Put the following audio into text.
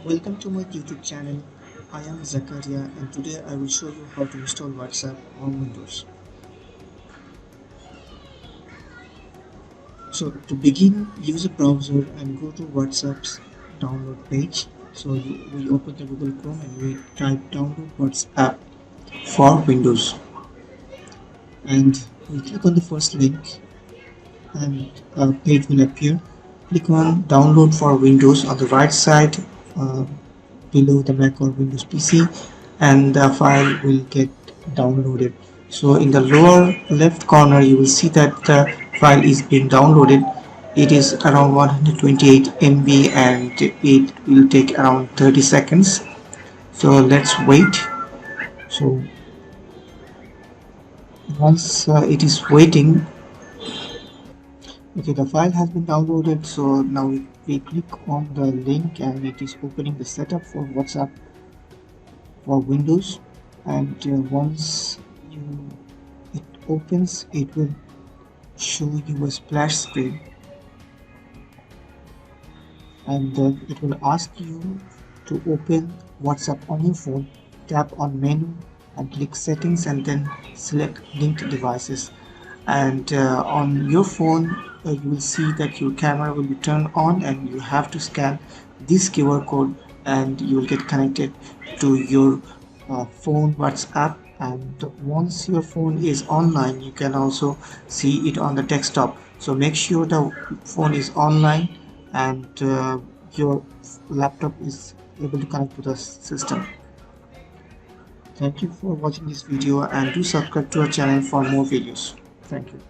Welcome to my YouTube channel. I am Zakaria and today I will show you how to install WhatsApp on Windows. So to begin, use a browser and go to WhatsApp's download page. So we open the Google Chrome and we type download WhatsApp for Windows. And we click on the first link and a page will appear. Click on download for Windows on the right side below the Mac or Windows PC, and the file will get downloaded. So in the lower left corner you will see that the file is being downloaded. It is around 128 MB and it will take around 30 seconds. So let's wait. So once it is waiting, okay, the file has been downloaded. So now we click on the link and it is opening the setup for WhatsApp for Windows. And once it opens, it will show you a splash screen, and then it will ask you to open WhatsApp on your phone. Tap on menu and click settings and then select linked devices, and on your phone you will see that your camera will be turned on and you have to scan this QR code and you will get connected to your phone WhatsApp. And once your phone is online, you can also see it on the desktop. So make sure the phone is online and your laptop is able to connect to the system. Thank you for watching this video and do subscribe to our channel for more videos. Thank you.